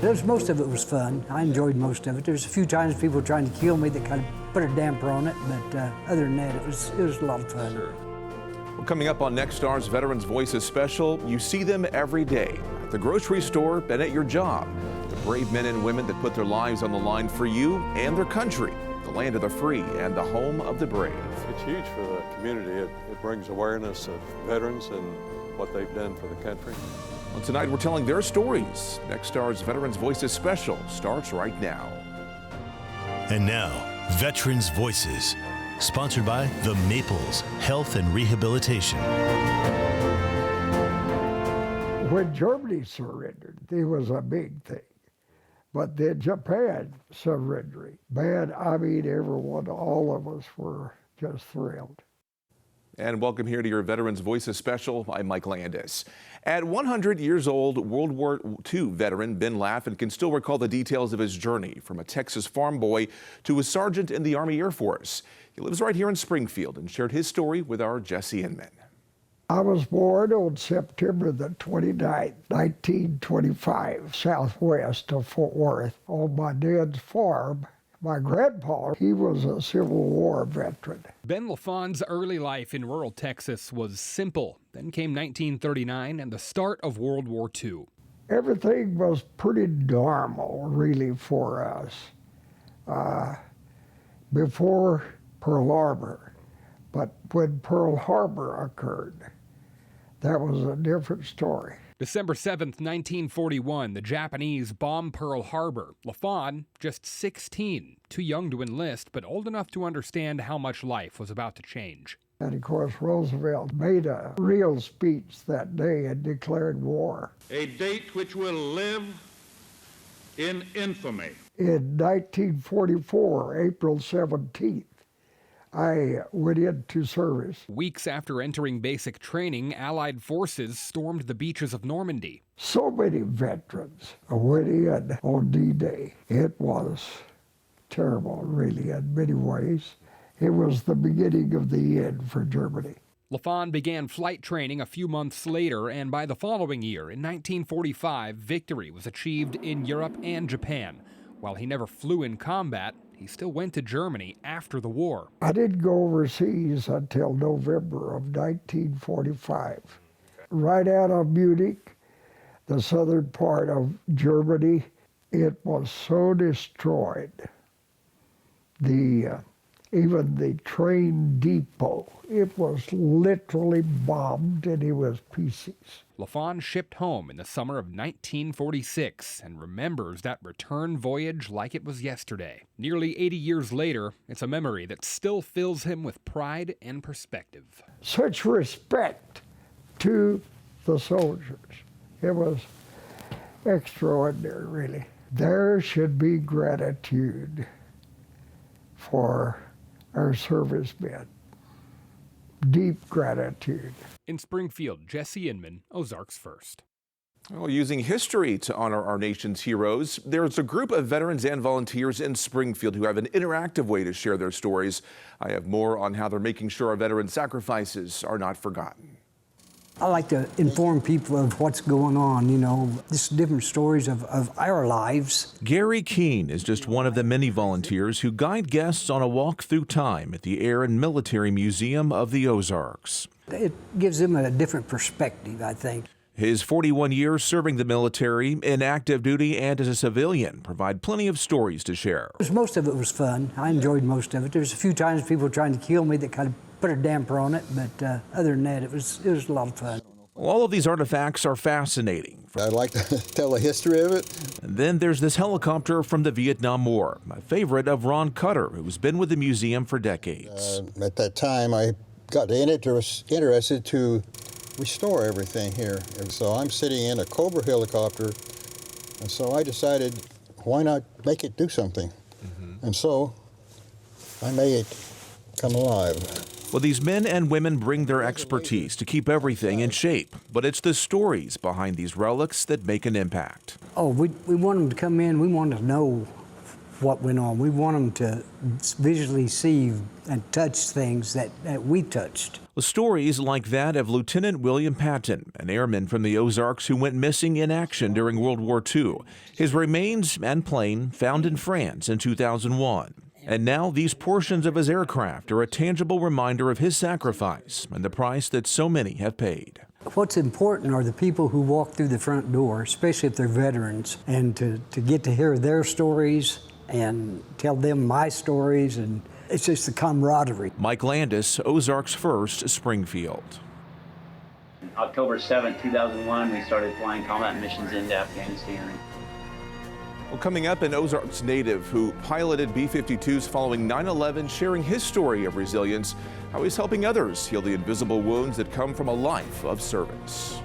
Most of it was fun. I enjoyed most of it. There's a few times people were trying to kill me that kind of put a damper on it, but other than that, it was a lot of fun. Sure. Well, coming up on Next Star's Veterans Voices special, you see them every day at the grocery store and at your job. The brave men and women that put their lives on the line for you and their country, the land of the free and the home of the brave. It's huge for the community. It brings awareness of veterans and what they've done for the country. Well, tonight we're telling their stories. Next Star's Veterans Voices special starts right now. And now, Veterans Voices, sponsored by the Maples Health and Rehabilitation. When Germany surrendered, it was a big thing. But then Japan surrendering, man, I mean, everyone, all of us were just thrilled. And welcome here to your Veterans Voices special. I'm Mike Landis. At 100 years old, World War II veteran Ben Laffin can still recall the details of his journey from a Texas farm boy to a sergeant in the Army Air Force. He lives right here in Springfield and shared his story with our Jesse Inman. I was born on September the 29th, 1925, southwest of Fort Worth, on my dad's farm. My grandpa, he was a Civil War veteran. Ben Laffon's early life in rural Texas was simple. Then came 1939 and the start of World War II. Everything was pretty normal, really, for us before Pearl Harbor. But when Pearl Harbor occurred, that was a different story. December 7th, 1941, the Japanese bombed Pearl Harbor. Laffon, just 16, too young to enlist, but old enough to understand how much life was about to change. And of course, Roosevelt made a real speech that day and declared war. A date which will live in infamy. In 1944, April 17th, I went into service. Weeks after entering basic training, Allied forces stormed the beaches of Normandy. So many veterans went in on D-Day. It was terrible, really, in many ways. It was the beginning of the end for Germany. Laffon began flight training a few months later, and by the following year, in 1945, victory was achieved in Europe and Japan. While he never flew in combat, he still went to Germany after the war. I didn't go overseas until November of 1945. Right out of Munich, the southern part of Germany, it was so destroyed. Even the train depot, it was literally bombed and it was pieces. Laffon shipped home in the summer of 1946 and remembers that return voyage like it was yesterday. Nearly 80 years later, it's a memory that still fills him with pride and perspective. Such respect to the soldiers. It was extraordinary, really. There should be gratitude for our servicemen. Deep gratitude. In Springfield, Jesse Inman, Ozarks First. Well, using history to honor our nation's heroes, there's a group of veterans and volunteers in Springfield who have an interactive way to share their stories. I have more on how they're making sure our veteran sacrifices are not forgotten. I like to inform people of what's going on, just different stories of our lives. Gary Keene is just one of the many volunteers who guide guests on a walk through time at the Air and Military Museum of the Ozarks. It gives them a different perspective, I think. His 41 years serving the military, in active duty and as a civilian, provide plenty of stories to share. Most of it was fun. I enjoyed most of it. There's a few times people were trying to kill me that kind of put a damper on it, but other than that, it was a lot of fun. Well, all of these artifacts are fascinating. I'd like to tell the history of it. And then there's this helicopter from the Vietnam War, a favorite of Ron Cutter, who's been with the museum for decades. At that time, I got interested to restore everything here. And so I'm sitting in a Cobra helicopter, and so I decided, why not make it do something? And so I made it come alive. Well, these men and women bring their expertise to keep everything in shape, but it's the stories behind these relics that make an impact. Oh, we want them to come in. We want to know what went on. We want them to visually see and touch things that we touched. Stories like that of Lieutenant William Patton, an airman from the Ozarks who went missing in action during World War II. His remains and plane found in France in 2001. And now these portions of his aircraft are a tangible reminder of his sacrifice and the price that so many have paid. What's important are the people who walk through the front door, especially if they're veterans, and to get to hear their stories and tell them my stories, and it's just the camaraderie. Mike Landis, Ozarks First, Springfield. October 7, 2001, we started flying combat missions into Afghanistan. Well, coming up, an Ozarks native who piloted B-52s following 9/11, sharing his story of resilience, how he's helping others heal the invisible wounds that come from a life of service.